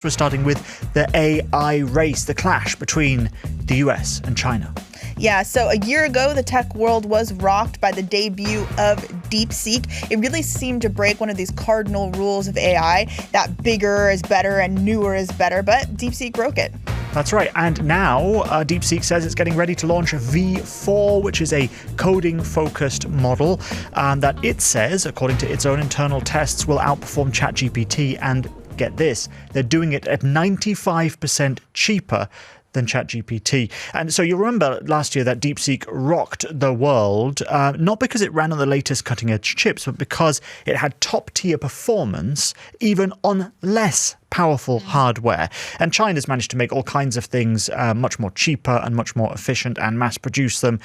We're starting with the AI race, the clash between the US and China. Yeah, so a year ago, the tech world was rocked by the debut of Deepseek. It really seemed to break one of these cardinal rules of AI, that bigger is better and newer is better, but Deepseek broke it. That's right. And now Deepseek says it's getting ready to launch a V4, which is a coding-focused model that it says, according to its own internal tests, will outperform ChatGPT. And get this, they're doing it at 95% cheaper than ChatGPT. And so you'll remember last year that Deepseek rocked the world, not because it ran on the latest cutting-edge chips, but because it had top-tier performance, even on less powerful hardware. And China's managed to make all kinds of things much more cheaper and much more efficient and mass produce them,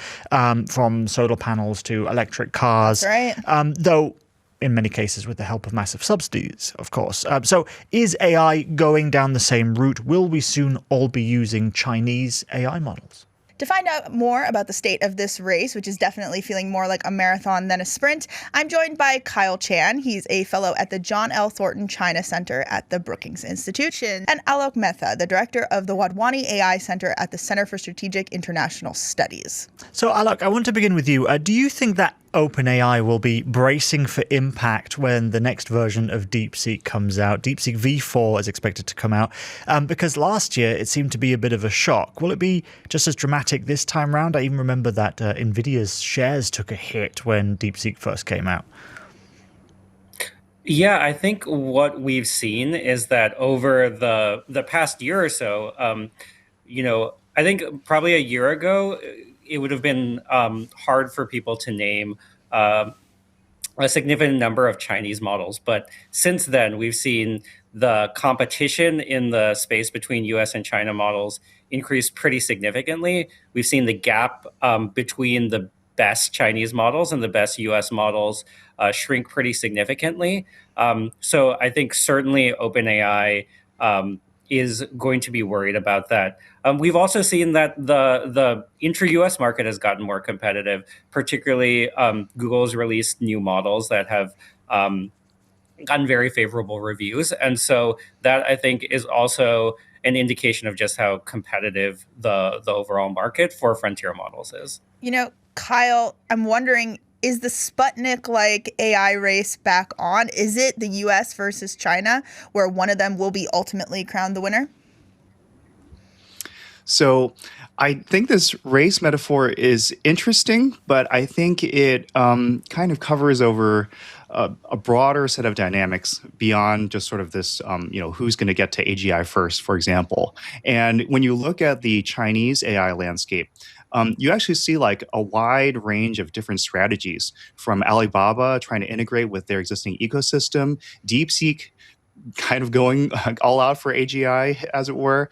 from solar panels to electric cars. That's right. Though in many cases with the help of massive subsidies, of course. So is AI going down the same route? Will we soon all be using Chinese AI models? To find out more about the state of this race, which is definitely feeling more like a marathon than a sprint, I'm joined by Kyle Chan. He's a fellow at the John L. Thornton China Center at the Brookings Institution, and Alok Mehta, the director of the Wadhwani AI Center at the Center for Strategic International Studies. So Alok, I want to begin with you. Do you think that OpenAI will be bracing for impact when the next version of Deepseek comes out? Deepseek V4 is expected to come out because last year it seemed to be a bit of a shock. Will it be just as dramatic this time round? I even remember that NVIDIA's shares took a hit when Deepseek first came out. Yeah, I think what we've seen is that over the past year or so, I think probably a year ago, it would have been hard for people to name a significant number of Chinese models. But since then, we've seen the competition in the space between US and China models increase pretty significantly. We've seen the gap between the best Chinese models and the best US models shrink pretty significantly. So I think certainly OpenAI is going to be worried about that. We've also seen that the intra-US market has gotten more competitive, particularly Google's released new models that have gotten very favorable reviews. And so that, I think, is also an indication of just how competitive the overall market for frontier models is. You know, Kyle, I'm wondering, is the Sputnik-like AI race back on? Is it the US versus China, where one of them will be ultimately crowned the winner? So I think this race metaphor is interesting, but I think it kind of covers over a broader set of dynamics beyond just sort of this, who's going to get to AGI first, for example. And when you look at the Chinese AI landscape, you actually see like a wide range of different strategies, from Alibaba trying to integrate with their existing ecosystem, DeepSeek kind of going all out for AGI, as it were.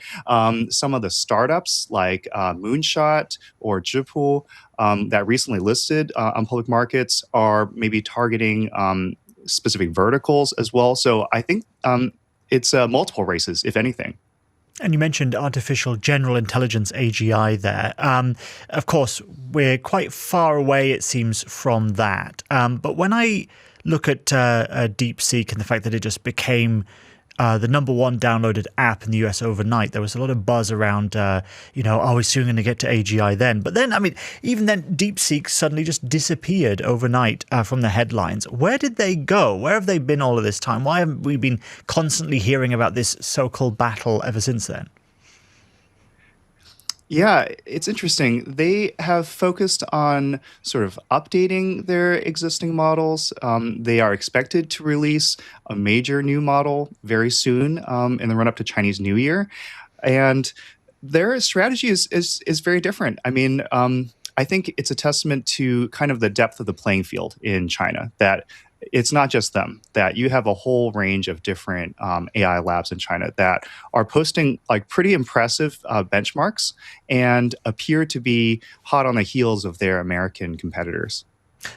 Some of the startups like Moonshot or Zhipu that recently listed on public markets are maybe targeting specific verticals as well. So I think it's multiple races, if anything. And you mentioned artificial general intelligence, AGI, there. Of course, we're quite far away, it seems, from that. But when I look at Deepseek and the fact that it just became the number one downloaded app in the US overnight, there was a lot of buzz around, are we soon going to get to AGI then? But then, even then, Deepseek suddenly just disappeared overnight from the headlines. Where did they go? Where have they been all of this time? Why haven't we been constantly hearing about this so-called battle ever since then? Yeah, it's interesting. They have focused on sort of updating their existing models. They are expected to release a major new model very soon in the run-up to Chinese New Year. And their strategy is very different. I think it's a testament to kind of the depth of the playing field in China, that it's not just them, that you have a whole range of different AI labs in China that are posting like pretty impressive benchmarks and appear to be hot on the heels of their American competitors.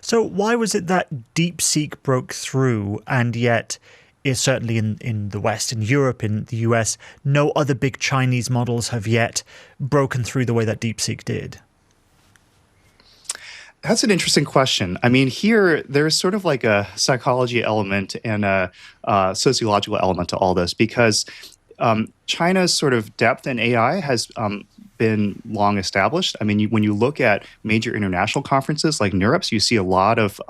So why was it that Deepseek broke through, and yet is certainly in the West, in Europe, in the US, no other big Chinese models have yet broken through the way that Deepseek did? That's an interesting question. Here, there's sort of like a psychology element and a sociological element to all this, because China's sort of depth in AI has been long established. I mean, when you look at major international conferences like NeurIPS, you see a lot of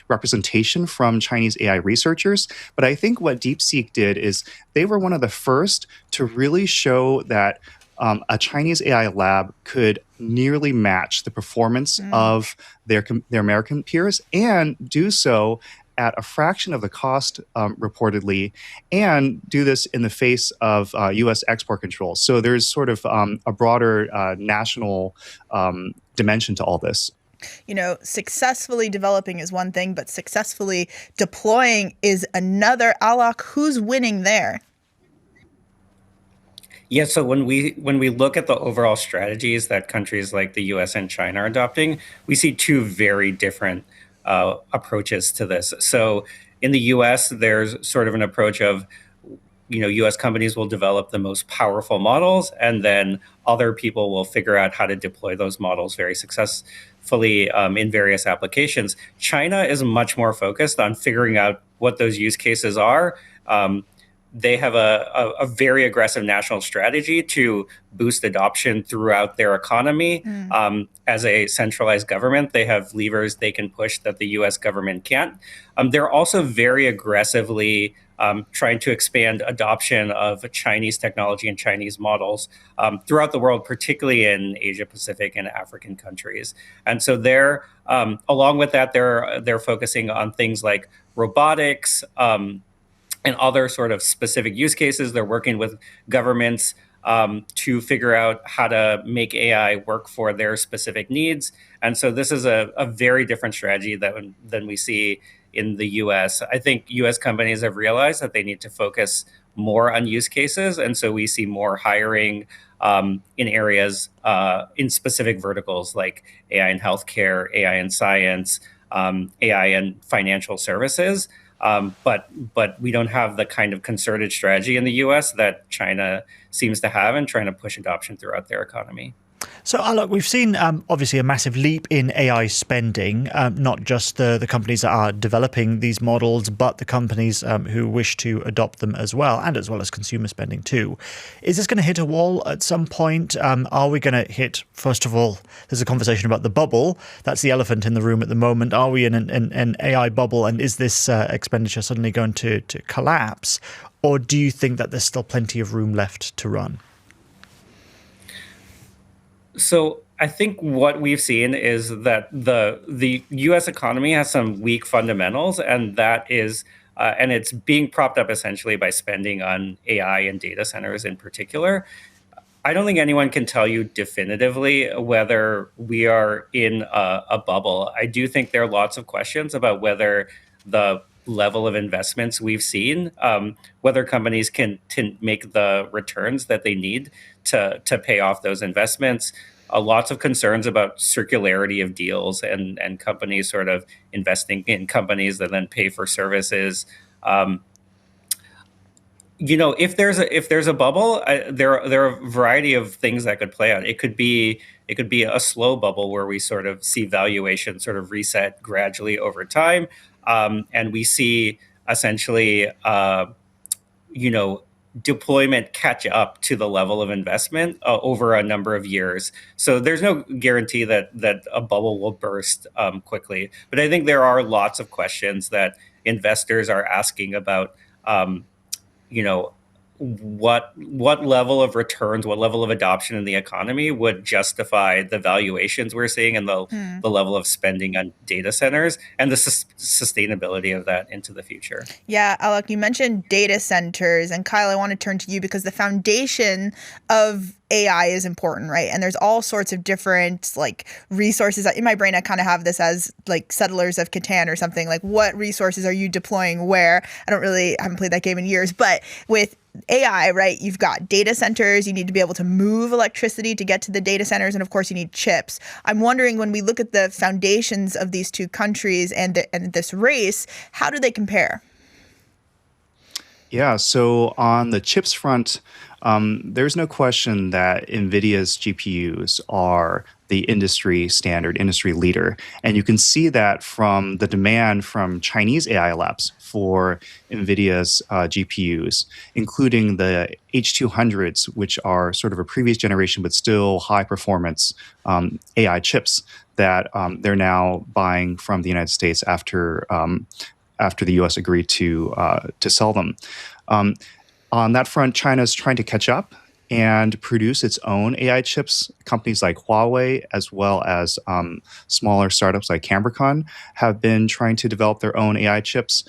representation from Chinese AI researchers. But I think what Deepseek did is they were one of the first to really show that a Chinese AI lab could nearly match the performance of their American peers and do so at a fraction of the cost, reportedly, and do this in the face of U.S. export controls. So there's sort of a broader national dimension to all this. Successfully developing is one thing, but successfully deploying is another. Alok, who's winning there? Yeah, so when we look at the overall strategies that countries like the U.S. and China are adopting, we see two very different approaches to this. So in the U.S., there's sort of an approach of, U.S. companies will develop the most powerful models, and then other people will figure out how to deploy those models very successfully in various applications. China is much more focused on figuring out what those use cases are. They have a very aggressive national strategy to boost adoption throughout their economy. As a centralized government, they have levers they can push that the U.S. government can't. They're also very aggressively trying to expand adoption of Chinese technology and Chinese models throughout the world, particularly in Asia Pacific and African countries. And so they're along with that, they're focusing on things like robotics, and other sort of specific use cases. They're working with governments to figure out how to make AI work for their specific needs. And so this is a very different strategy than we see in the US. I think US companies have realized that they need to focus more on use cases. And so we see more hiring in areas, in specific verticals like AI in healthcare, AI in science, AI in financial services. But we don't have the kind of concerted strategy in the U.S. that China seems to have in trying to push adoption throughout their economy. So, Alok, we've seen obviously a massive leap in AI spending, not just the companies that are developing these models, but the companies who wish to adopt them as well as consumer spending too. Is this going to hit a wall at some point? Are we going to hit, first of all, there's a conversation about the bubble. That's the elephant in the room at the moment. Are we in an AI bubble, and is this expenditure suddenly going to collapse? Or do you think that there's still plenty of room left to run? So I think what we've seen is that the U.S. economy has some weak fundamentals, and that is, and it's being propped up essentially by spending on AI and data centers in particular. I don't think anyone can tell you definitively whether we are in a bubble. I do think there are lots of questions about whether the level of investments we've seen, whether companies can make the returns that they need to pay off those investments. Lots of concerns about circularity of deals and companies sort of investing in companies that then pay for services. If there's a bubble, there are a variety of things that could play out. It could be a slow bubble where we sort of see valuation sort of reset gradually over time. And we see essentially, deployment catch up to the level of investment over a number of years. So there's no guarantee that a bubble will burst quickly. But I think there are lots of questions that investors are asking about, what level of returns, what level of adoption in the economy would justify the valuations we're seeing and the level of spending on data centers and the sustainability of that into the future. Yeah, Alok, you mentioned data centers, and Kyle, I want to turn to you because the foundation of AI is important, right? And there's all sorts of different resources. In my brain, I kind of have this as Settlers of Catan or something. Like, what resources are you deploying where? I haven't played that game in years, but with AI, right, you've got data centers, you need to be able to move electricity to get to the data centers, and of course you need chips. I'm wondering, when we look at the foundations of these two countries and this race, how do they compare? Yeah, so on the chips front, there's no question that NVIDIA's GPUs are the industry standard, industry leader. And you can see that from the demand from Chinese AI labs for NVIDIA's GPUs, including the H200s, which are sort of a previous generation but still high performance AI chips that they're now buying from the United States after the U.S. agreed to sell them. On that front, China is trying to catch up and produce its own AI chips. Companies like Huawei, as well as smaller startups like Cambricon, have been trying to develop their own AI chips.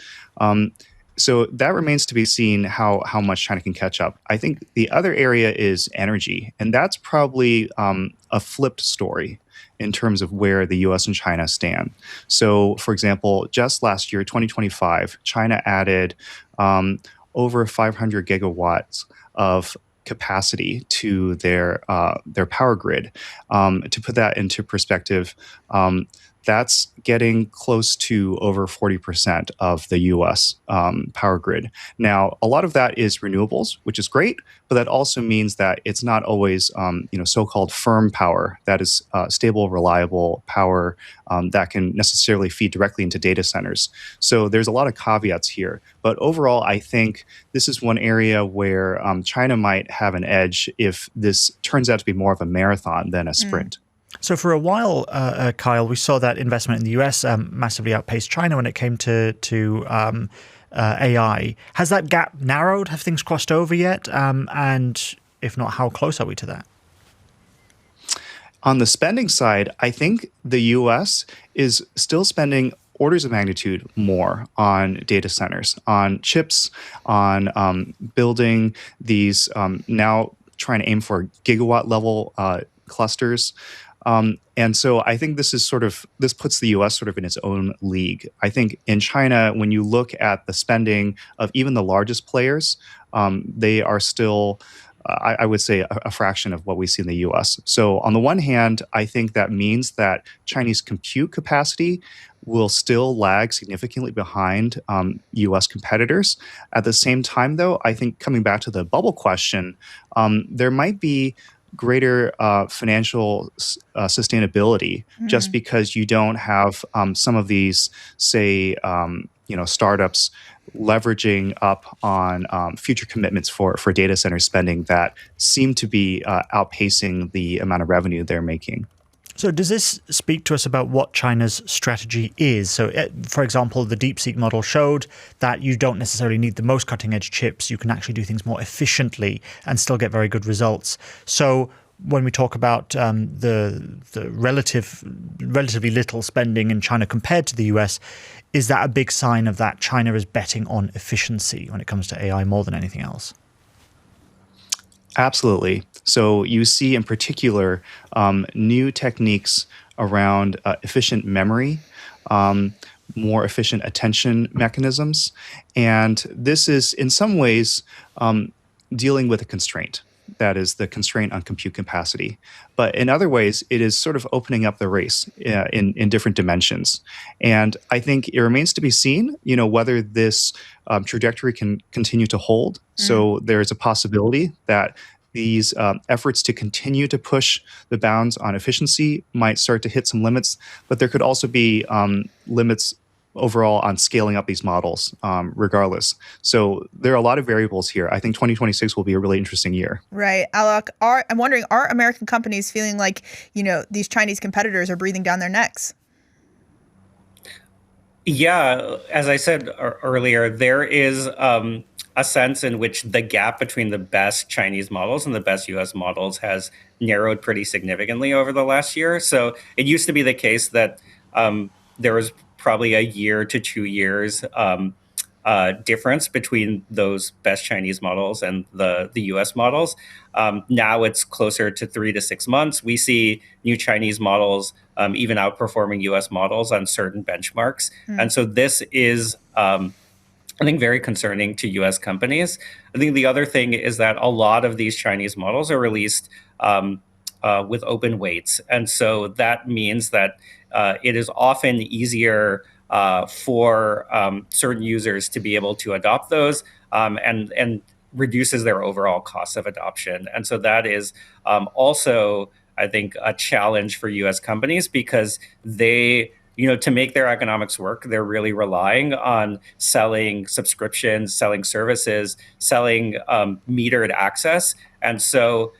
So that remains to be seen how much China can catch up. I think the other area is energy, and that's probably a flipped story in terms of where the US and China stand. So, for example, just last year, 2025, China added over 500 gigawatts of capacity to their power grid. To put that into perspective, that's getting close to over 40% of the US power grid. Now, a lot of that is renewables, which is great, but that also means that it's not always so-called firm power, that is stable, reliable power that can necessarily feed directly into data centers. So there's a lot of caveats here. But overall, I think this is one area where China might have an edge if this turns out to be more of a marathon than a sprint. So for a while, Kyle, we saw that investment in the US massively outpaced China when it came to AI. Has that gap narrowed? Have things crossed over yet? And if not, how close are we to that? On the spending side, I think the US is still spending orders of magnitude more on data centers, on chips, on building these, now trying to aim for gigawatt level clusters. And so I think this puts the US sort of in its own league. I think in China, when you look at the spending of even the largest players, they are still, I would say, a fraction of what we see in the US. So on the one hand, I think that means that Chinese compute capacity will still lag significantly behind US competitors. At the same time, though, I think coming back to the bubble question, there might be greater financial sustainability just because you don't have some of these, say, startups leveraging up on future commitments for data center spending that seem to be outpacing the amount of revenue they're making. So does this speak to us about what China's strategy is? So, for example, the Deepseek model showed that you don't necessarily need the most cutting-edge chips. You can actually do things more efficiently and still get very good results. So when we talk about the relatively little spending in China compared to the US, is that a big sign of that China is betting on efficiency when it comes to AI more than anything else? Absolutely. So you see in particular new techniques around efficient memory, more efficient attention mechanisms. And this is in some ways dealing with a constraint. That is the constraint on compute capacity. But in other ways, it is sort of opening up the race in different dimensions. And I think it remains to be seen, whether this trajectory can continue to hold. So there is a possibility that these efforts to continue to push the bounds on efficiency might start to hit some limits. But there could also be limits overall on scaling up these models regardless. So there are a lot of variables here. I think 2026 will be a really interesting year. Right. Alok, I'm wondering, are American companies feeling like, these Chinese competitors are breathing down their necks? Yeah, as I said earlier, there is a sense in which the gap between the best Chinese models and the best US models has narrowed pretty significantly over the last year. So it used to be the case that there was probably a year to 2 years difference between those best Chinese models and the US models. Now it's closer to 3 to 6 months. We see new Chinese models even outperforming US models on certain benchmarks. And so this is, I think, very concerning to US companies. I think the other thing is that a lot of these Chinese models are released with open weights. And so that means that it is often easier for certain users to be able to adopt those and reduces their overall cost of adoption. And so that is also, I think, a challenge for U.S. companies because they, to make their economics work, they're really relying on selling subscriptions, selling services, selling metered access. And so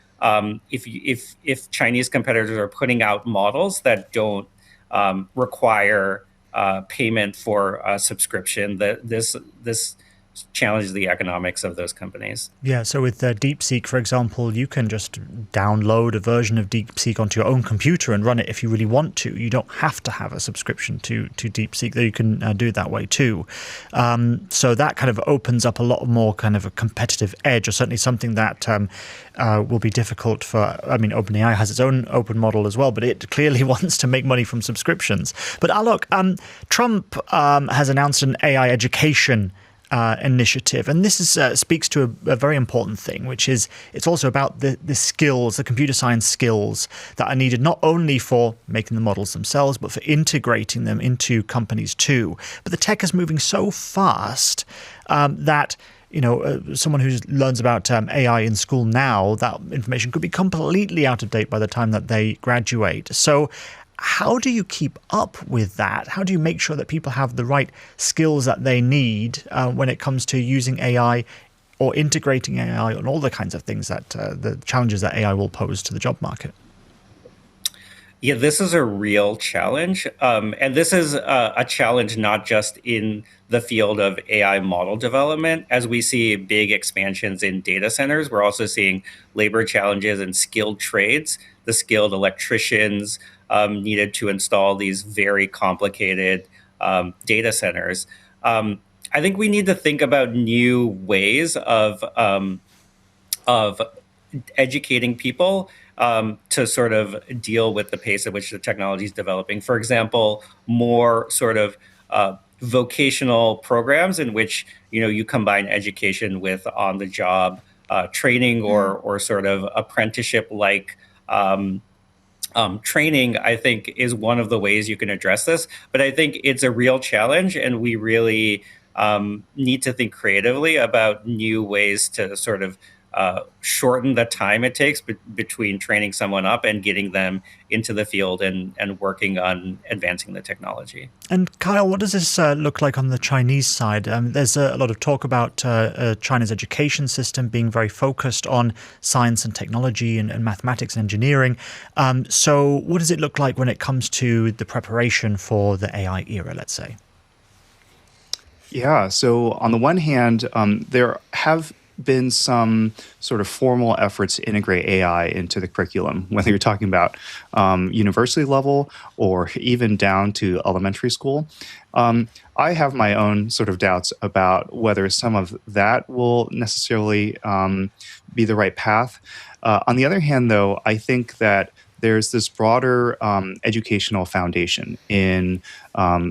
if Chinese competitors are putting out models that don't require payment for a subscription, this challenges the economics of those companies. Yeah, so with Deepseek, for example, you can just download a version of Deepseek onto your own computer and run it if you really want to. You don't have to have a subscription to Deepseek, though you can do it that way too. So that kind of opens up a lot more kind of a competitive edge, or certainly something that will be difficult for, OpenAI has its own open model as well, but it clearly wants to make money from subscriptions. But look, Trump has announced an AI education initiative, and this is speaks to a very important thing, which is it's also about the skills, the computer science skills that are needed not only for making the models themselves, but for integrating them into companies too. But the tech is moving so fast that someone who learns about AI in school now, that information could be completely out of date by the time that they graduate. So how do you keep up with that? How do you make sure that people have the right skills that they need when it comes to using AI or integrating AI and all the kinds of things that the challenges that AI will pose to the job market? Yeah, this is a real challenge. And this is a challenge not just in the field of AI model development. As we see big expansions in data centers, we're also seeing labor challenges in skilled trades, the skilled electricians needed to install these very complicated data centers. I think we need to think about new ways of educating people to sort of deal with the pace at which the technology is developing. For example, more sort of vocational programs in which you combine education with on-the-job training or sort of apprenticeship-like training, I think, is one of the ways you can address this. But I think it's a real challenge, and we really need to think creatively about new ways to sort of shorten the time it takes between training someone up and getting them into the field and working on advancing the technology. And Kyle, what does this look like on the Chinese side? There's a lot of talk about China's education system being very focused on science and technology and mathematics and engineering. So what does it look like when it comes to the preparation for the AI era, let's say? Yeah, so on the one hand, there have been some sort of formal efforts to integrate AI into the curriculum, whether you're talking about university level or even down to elementary school. I have my own sort of doubts about whether some of that will necessarily be the right path. On the other hand, though, I think that there's this broader educational foundation in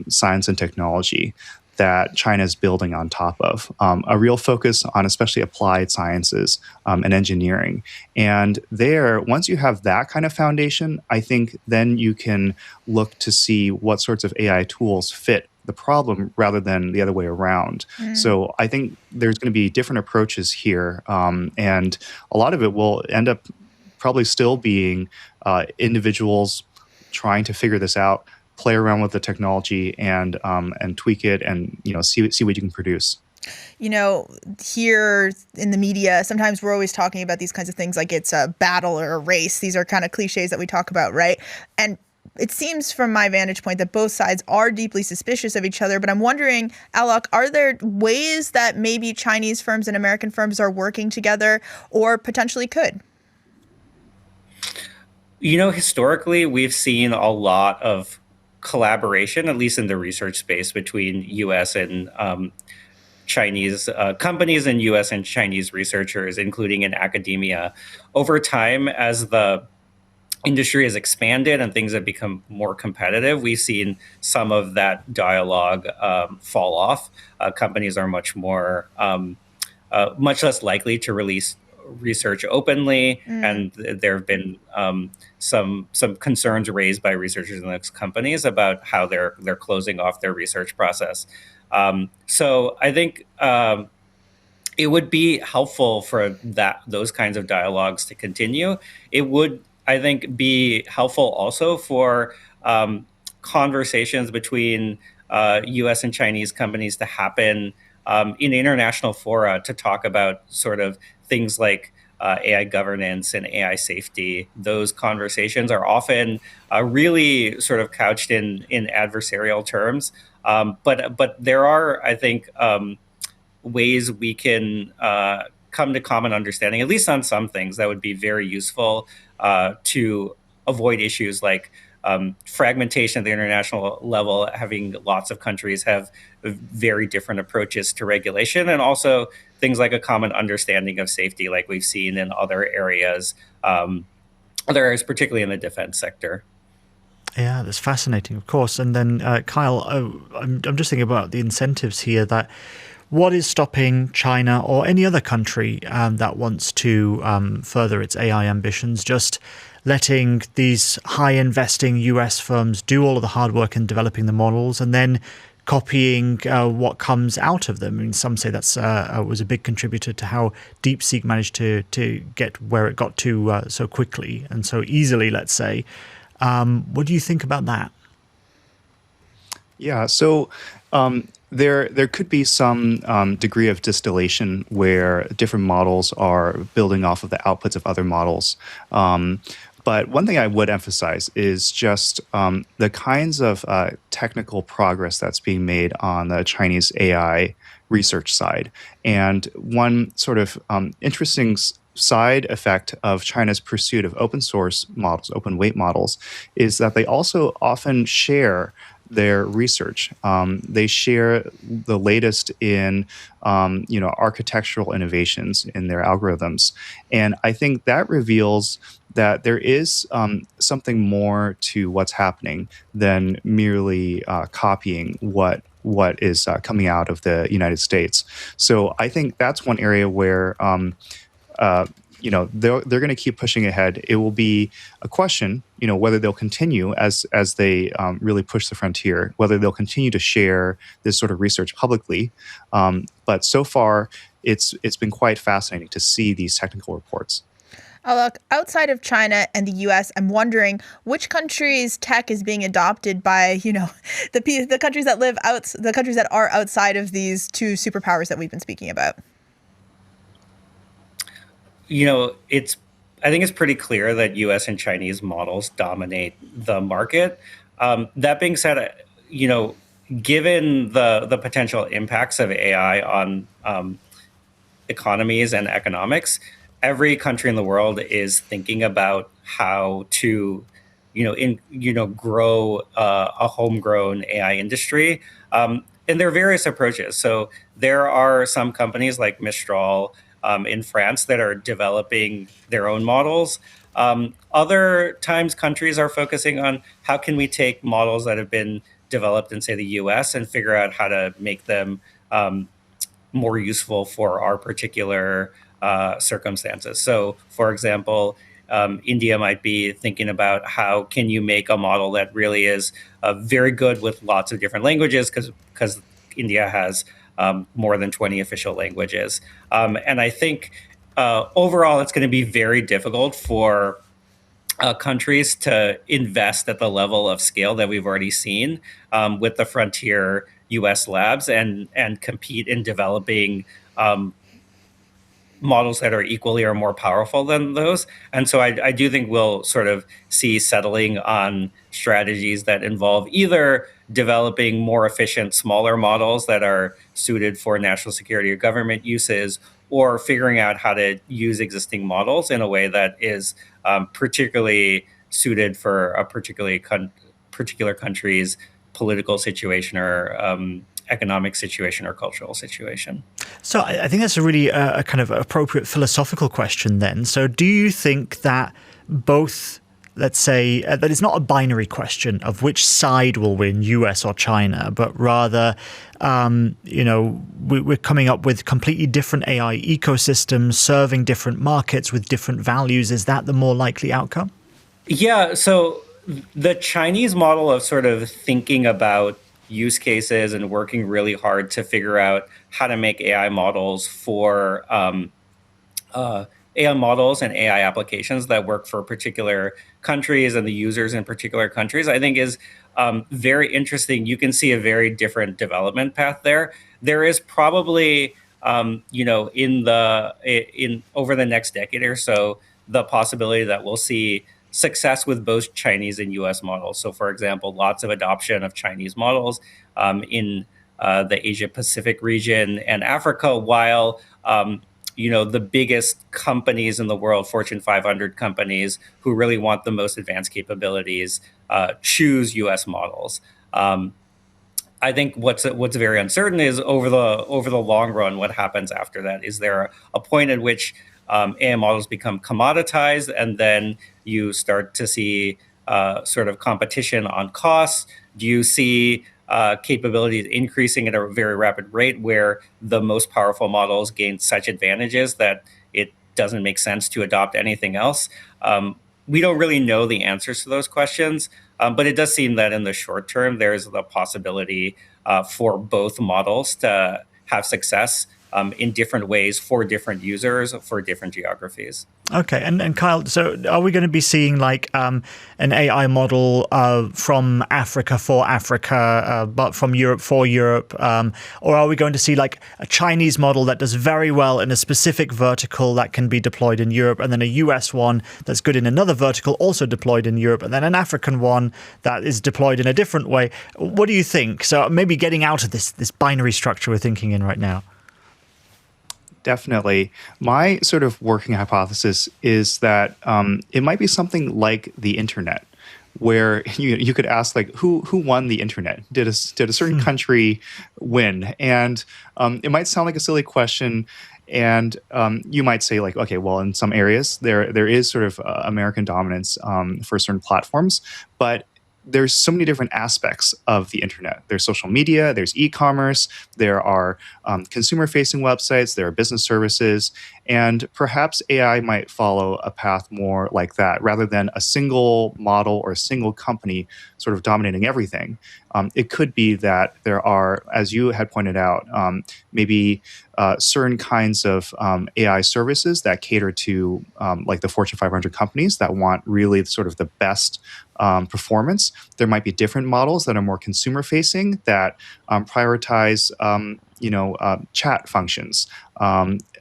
science and technology that China is building on top of, a real focus on especially applied sciences and engineering. And there, once you have that kind of foundation, I think then you can look to see what sorts of AI tools fit the problem rather than the other way around. So I think there's going to be different approaches here. And a lot of it will end up probably still being individuals trying to figure this out, play around with the technology and tweak it and see what you can produce. Here in the media, sometimes we're always talking about these kinds of things like it's a battle or a race. These are kind of cliches that we talk about, right? And it seems from my vantage point that both sides are deeply suspicious of each other. But I'm wondering, Alok, are there ways that maybe Chinese firms and American firms are working together or potentially could? Historically, we've seen a lot of collaboration, at least in the research space, between U.S. and Chinese companies and U.S. and Chinese researchers, including in academia. Over time, as the industry has expanded and things have become more competitive, we've seen some of that dialogue fall off. Companies are much less likely to release research openly, and there have been some concerns raised by researchers in those companies about how they're closing off their research process. So I think it would be helpful for those kinds of dialogues to continue. It would I think, be helpful also for conversations between U.S. and Chinese companies to happen in international fora to talk about sort of things like AI governance and AI safety. Those conversations are often really sort of couched in adversarial terms, but there are, I think, ways we can come to common understanding, at least on some things, that would be very useful to avoid issues like fragmentation at the international level, having lots of countries have very different approaches to regulation, and also things like a common understanding of safety, like we've seen in other areas, particularly in the defense sector. Yeah, that's fascinating, of course. And then, Kyle, I'm just thinking about the incentives here. That what is stopping China or any other country that wants to further its AI ambitions just letting these high investing US firms do all of the hard work in developing the models and then copying what comes out of them? I mean, some say that's was a big contributor to how Deepseek managed to get where it got to so quickly and so easily, let's say. What do you think about that? Yeah, so there could be some degree of distillation where different models are building off of the outputs of other models. But one thing I would emphasize is just the kinds of technical progress that's being made on the Chinese AI research side. And one sort of interesting side effect of China's pursuit of open source models, open weight models, is that they also often share their research. They share the latest in, architectural innovations in their algorithms, and I think that reveals that there is something more to what's happening than merely copying what is coming out of the United States. So I think that's one area where they're going to keep pushing ahead. It will be a question, whether they'll continue as they really push the frontier, whether they'll continue to share this sort of research publicly. But so far, it's been quite fascinating to see these technical reports. Look, outside of China and the U.S., I'm wondering which countries' tech is being adopted by, the countries that the countries that are outside of these two superpowers that we've been speaking about. I think it's pretty clear that U.S. and Chinese models dominate the market. That being said, given the potential impacts of AI on economies and economics, every country in the world is thinking about how to, grow a homegrown AI industry. And there are various approaches. So there are some companies like Mistral in France that are developing their own models. Other times, countries are focusing on how can we take models that have been developed in, say, the U.S. and figure out how to make them more useful for our particular circumstances. So, for example, India might be thinking about how can you make a model that really is very good with lots of different languages, because India has more than 20 official languages. And I think overall, it's going to be very difficult for countries to invest at the level of scale that we've already seen with the frontier U.S. labs and compete in developing models that are equally or more powerful than those. And so I do think we'll sort of see settling on strategies that involve either developing more efficient, smaller models that are suited for national security or government uses, or figuring out how to use existing models in a way that is particularly suited for a particular country's political situation or economic situation or cultural situation. So I think that's a really a kind of appropriate philosophical question then. So do you think that both, let's say, that it's not a binary question of which side will win, US or China, but rather, we're coming up with completely different AI ecosystems serving different markets with different values. Is that the more likely outcome? Yeah, so the Chinese model of sort of thinking about use cases and working really hard to figure out how to make AI models for AI models and AI applications that work for particular countries and the users in particular countries, I think is very interesting. You can see a very different development path there. There is probably, in over the next decade or so, the possibility that we'll see success with both Chinese and US models. So, for example, lots of adoption of Chinese models in the Asia Pacific region and Africa, while the biggest companies in the world, Fortune 500 companies who really want the most advanced capabilities, choose U.S. models. I think what's very uncertain is over the long run, what happens after that. Is there a point at which AI models become commoditized, and then you start to see sort of competition on costs? Do you see capabilities increasing at a very rapid rate where the most powerful models gain such advantages that it doesn't make sense to adopt anything else? We don't really know the answers to those questions, but it does seem that in the short term, there's the possibility for both models to have success in different ways for different users, for different geographies. Okay, and Kyle, so are we going to be seeing like an AI model from Africa for Africa, but from Europe for Europe, or are we going to see like a Chinese model that does very well in a specific vertical that can be deployed in Europe, and then a US one that's good in another vertical also deployed in Europe, and then an African one that is deployed in a different way? What do you think? So maybe getting out of this binary structure we're thinking in right now. Definitely. My sort of working hypothesis is that it might be something like the internet, where you could ask like who won the internet? Did a certain country win? And it might sound like a silly question, and you might say like, okay, well, in some areas there is sort of American dominance for certain platforms, but there's so many different aspects of the internet. There's social media, there's e-commerce, there are consumer-facing websites, there are business services, and perhaps AI might follow a path more like that, rather than a single model or a single company sort of dominating everything. It could be that there are, as you had pointed out, maybe certain kinds of AI services that cater to like the Fortune 500 companies that want really sort of the best performance. There might be different models that are more consumer facing that prioritize chat functions,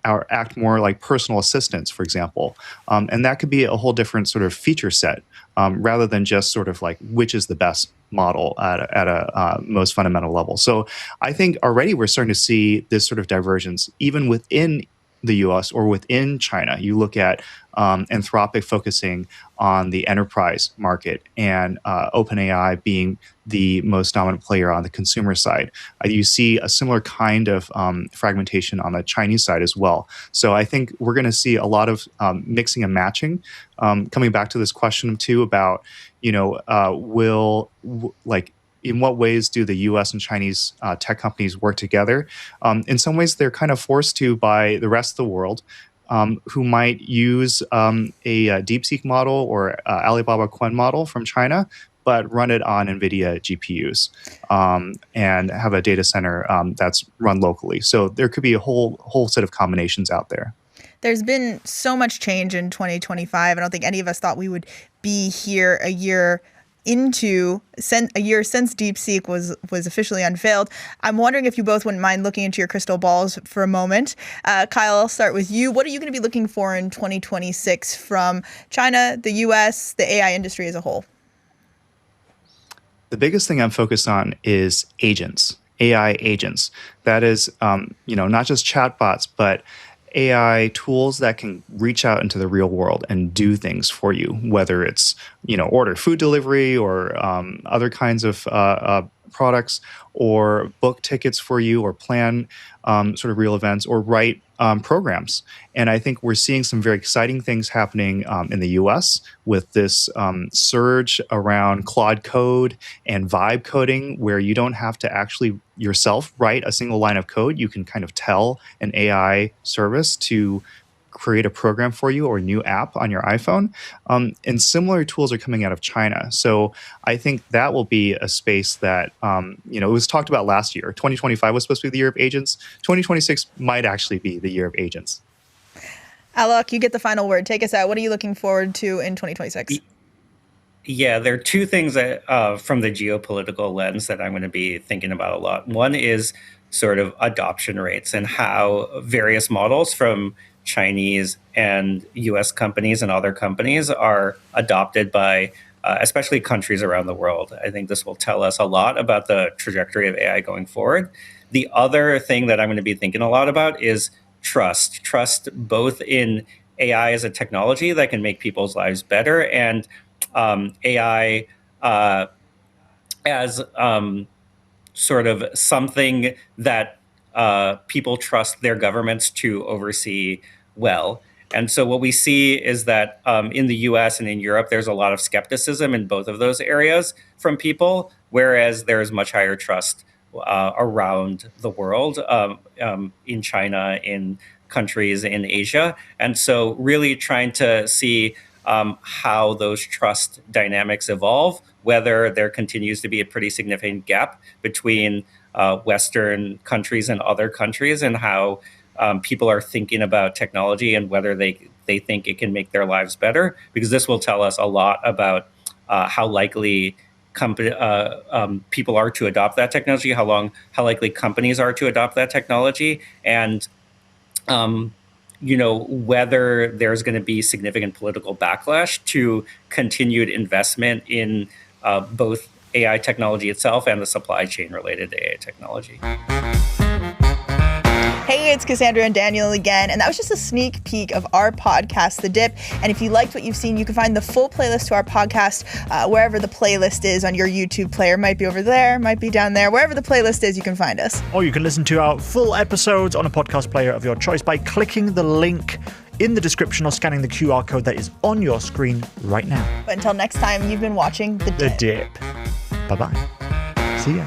or act more like personal assistants, for example. And that could be a whole different sort of feature set, rather than just sort of like which is the best model at a most fundamental level. So I think already we're starting to see this sort of divergence even within the US or within China. You look at Anthropic focusing on the enterprise market, and OpenAI being the most dominant player on the consumer side. You see a similar kind of fragmentation on the Chinese side as well. So I think we're going to see a lot of mixing and matching. Coming back to this question too about, in what ways do the U.S. and Chinese tech companies work together? In some ways, they're kind of forced to by the rest of the world, who might use a Deepseek model or Alibaba Qwen model from China, but run it on NVIDIA GPUs and have a data center that's run locally. So there could be a whole set of combinations out there. There's been so much change in 2025. I don't think any of us thought we would be here a year since Deepseek was officially unveiled. I'm wondering if you both wouldn't mind looking into your crystal balls for a moment. Kyle, I'll start with you. What are you going to be looking for in 2026 from China, the US, the AI industry as a whole? The biggest thing I'm focused on is agents, AI agents. That is, not just chatbots, but AI tools that can reach out into the real world and do things for you, whether it's, order food delivery or other kinds of products, or book tickets for you, or plan sort of real events, or write programs. And I think we're seeing some very exciting things happening in the US with this surge around Claude Code and vibe coding, where you don't have to actually yourself write a single line of code. You can kind of tell an AI service to create a program for you or a new app on your iPhone. And similar tools are coming out of China. So I think that will be a space that, it was talked about last year. 2025 was supposed to be the year of agents. 2026 might actually be the year of agents. Alok, you get the final word. Take us out. What are you looking forward to in 2026? Yeah, there are two things that from the geopolitical lens that I'm going to be thinking about a lot. One is sort of adoption rates and how various models from Chinese and US companies and other companies are adopted by especially countries around the world. I think this will tell us a lot about the trajectory of AI going forward. The other thing that I'm going to be thinking a lot about is trust both in AI as a technology that can make people's lives better and AI as sort of something that people trust their governments to oversee well. And so what we see is that in the US and in Europe, there's a lot of skepticism in both of those areas from people, whereas there's much higher trust around the world, in China, in countries in Asia. And so really trying to see how those trust dynamics evolve, whether there continues to be a pretty significant gap between Western countries and other countries, and how people are thinking about technology and whether they think it can make their lives better, because this will tell us a lot about how likely people are to adopt that technology, how likely companies are to adopt that technology, and whether there's going to be significant political backlash to continued investment in both AI technology itself and the supply chain related to AI technology. Hey, it's Cassandra and Daniel again, and that was just a sneak peek of our podcast, The Dip. And if you liked what you've seen, you can find the full playlist to our podcast wherever the playlist is on your YouTube player. Might be over there, might be down there. Wherever the playlist is, you can find us. Or you can listen to our full episodes on a podcast player of your choice by clicking the link in the description or scanning the QR code that is on your screen right now. But until next time, you've been watching The Dip. The Dip. Bye-bye. See ya.